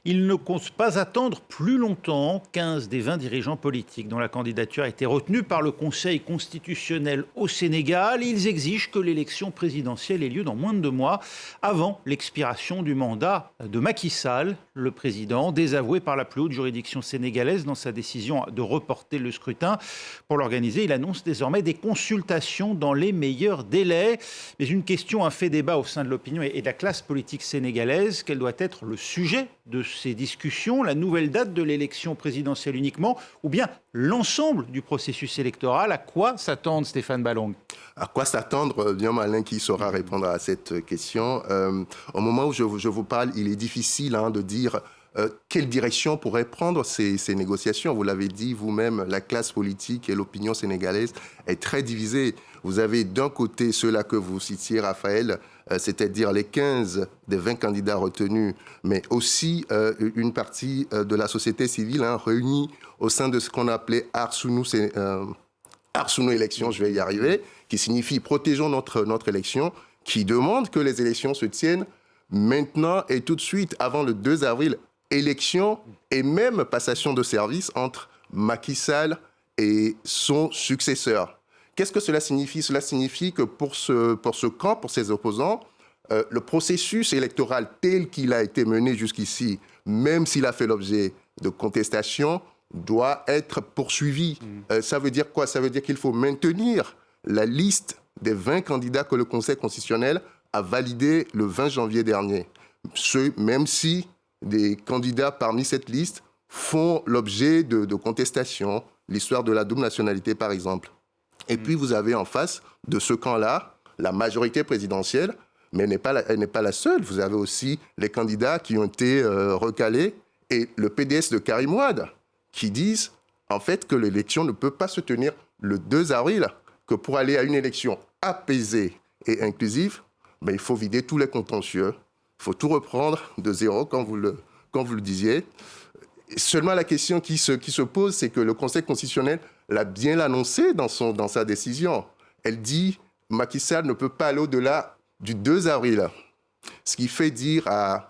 Il ne compte pas attendre plus longtemps. 15 des 20 dirigeants politiques dont la candidature a été retenue par le Conseil constitutionnel au Sénégal. Ils exigent que l'élection présidentielle ait lieu dans moins de 2 mois, avant l'expiration du mandat de Macky Sall. Le président, désavoué par la plus haute juridiction sénégalaise dans sa décision de reporter le scrutin. Pour l'organiser, il annonce désormais des consultations dans les meilleurs délais. Mais une question a fait débat au sein de l'opinion et de la classe politique sénégalaise. Quel doit être le sujet de ces discussions? La nouvelle date de l'élection présidentielle uniquement, ou bien l'ensemble du processus électoral? À quoi s'attendre, Stéphane Ballong? À quoi s'attendre? Bien malin qui saura répondre à cette question. Au moment où je vous parle, il est difficile de dire quelle direction pourraient prendre ces négociations. Vous l'avez dit vous-même, la classe politique et l'opinion sénégalaise est très divisée. Vous avez d'un côté ceux-là que vous citiez, Raphaël, c'est-à-dire les 15 des 20 candidats retenus, mais aussi une partie de la société civile réunie au sein de ce qu'on appelait Arsounou élection, je vais y arriver, qui signifie protégeons notre élection, qui demande que les élections se tiennent maintenant et tout de suite, avant le 2 avril, élection et même passation de service entre Macky Sall et son successeur. Qu'est-ce que cela signifie? Cela signifie que pour ce camp, pour ses opposants, le processus électoral tel qu'il a été mené jusqu'ici, même s'il a fait l'objet de contestations, doit être poursuivi. Ça veut dire quoi? Ça veut dire qu'il faut maintenir la liste des 20 candidats que le Conseil constitutionnel a validé le 20 janvier dernier. Même si des candidats parmi cette liste font l'objet de contestations, l'histoire de la double nationalité par exemple. Et puis vous avez en face de ce camp-là la majorité présidentielle, mais elle n'est pas la seule. Vous avez aussi les candidats qui ont été recalés et le PDS de Karim Wade qui disent en fait que l'élection ne peut pas se tenir le 2 avril, que pour aller à une élection apaisée et inclusive, il faut vider tous les contentieux. Il faut tout reprendre de zéro, comme vous le disiez. Seulement, la question qui se pose, c'est que le Conseil constitutionnel l'a bien annoncé dans sa décision. Elle dit que Macky Sall ne peut pas aller au-delà du 2 avril. Ce qui fait dire à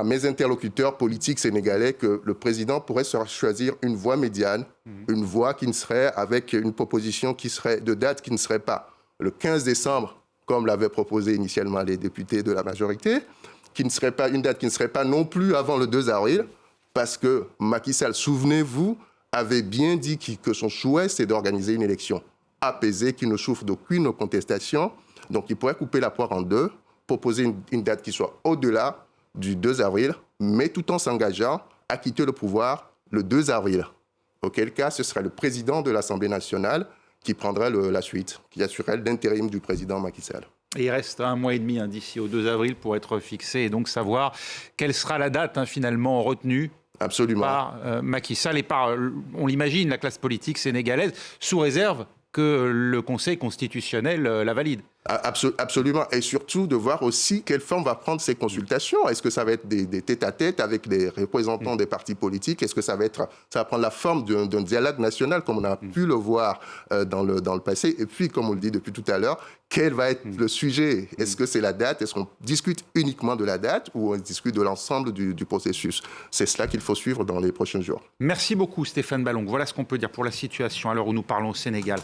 mes interlocuteurs politiques sénégalais que le président pourrait choisir une voie médiane, une voie qui ne serait avec une proposition de date qui ne serait pas le 15 décembre, comme l'avaient proposé initialement les députés de la majorité, qui ne serait pas une date qui ne serait pas non plus avant le 2 avril, parce que Macky Sall, souvenez-vous, avait bien dit que son souhait, c'est d'organiser une élection apaisée, qui ne souffre d'aucune contestation. Donc, il pourrait couper la poire en deux, proposer une date qui soit au-delà du 2 avril, mais tout en s'engageant à quitter le pouvoir le 2 avril. Auquel cas, ce serait le président de l'Assemblée nationale qui prendrait la suite, qui assurerait l'intérim du président Macky Sall. Et il reste 1 mois et demi d'ici au 2 avril pour être fixé et donc savoir quelle sera la date finalement retenue. Absolument. Par Macky Sall et par, on l'imagine, la classe politique sénégalaise, sous réserve que le Conseil constitutionnel la valide. Absolument. Et surtout de voir aussi quelle forme va prendre ces consultations. Est-ce que ça va être des tête-à-tête avec les représentants des partis politiques? Est-ce que ça va prendre la forme d'un dialogue national, comme on a pu le voir dans le passé? Et puis, comme on le dit depuis tout à l'heure, quel va être le sujet? Est-ce que c'est la date? Est-ce qu'on discute uniquement de la date ou on discute de l'ensemble du processus? C'est cela qu'il faut suivre dans les prochains jours. Merci beaucoup Stéphane Ballong. Voilà ce qu'on peut dire pour la situation à l'heure où nous parlons au Sénégal.